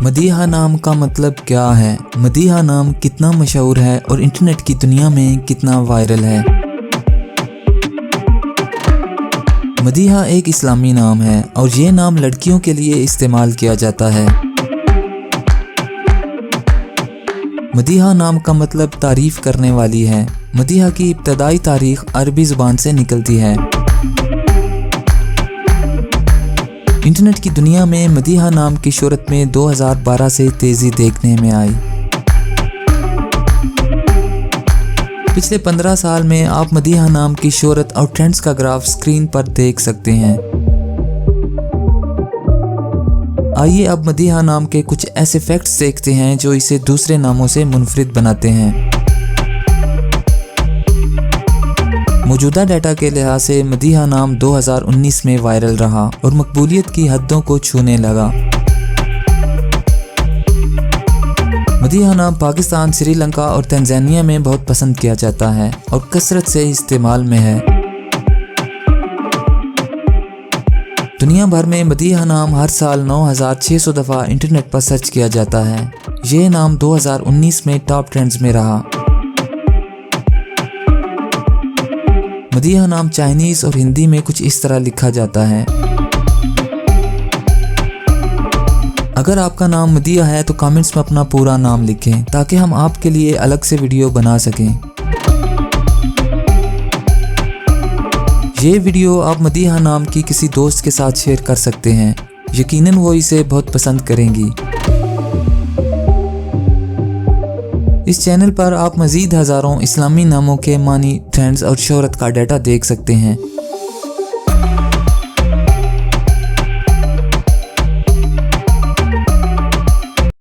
मदीहा नाम का मतलब क्या है? मदीहा नाम कितना मशहूर है और इंटरनेट की दुनिया में कितना वायरल है? मदीहा एक इस्लामी नाम है और ये नाम लड़कियों के लिए इस्तेमाल किया जाता है। मदीहा नाम का मतलब तारीफ करने वाली है। मदीहा की इब्तदाई तारीख अरबी ज़ुबान से निकलती है। इंटरनेट की दुनिया में मदीहा नाम की शोहरत में 2012 से तेज़ी देखने में आई। पिछले 15 साल में आप मदीहा नाम की शोहरत और ट्रेंड्स का ग्राफ स्क्रीन पर देख सकते हैं। आइए अब मदीहा नाम के कुछ ऐसे फैक्ट्स देखते हैं जो इसे दूसरे नामों से मुनफरिद बनाते हैं। मौजूदा डाटा के लिहाज से मदीहा नाम 2019 में वायरल रहा और मकबूलियत की हदों को छूने लगा। मदीहा नाम पाकिस्तान, श्रीलंका और तंजानिया में बहुत पसंद किया जाता है और कसरत से इस्तेमाल में है। दुनिया भर में मदीहा नाम हर साल 9600 दफ़ा इंटरनेट पर सर्च किया जाता है। ये नाम 2019 में टॉप ट्रेंड्स में रहा। मदीहा नाम चाइनीज़ और हिंदी में कुछ इस तरह लिखा जाता है। अगर आपका नाम मदीहा है तो कमेंट्स में अपना पूरा नाम लिखें ताकि हम आपके लिए अलग से वीडियो बना सकें। ये वीडियो आप मदीहा नाम की किसी दोस्त के साथ शेयर कर सकते हैं। यकीनन वो इसे बहुत पसंद करेंगी। इस चैनल पर आप मज़ीद हज़ारों इस्लामी नामों के मानी, ट्रेंड्स और शोहरत का डाटा देख सकते हैं।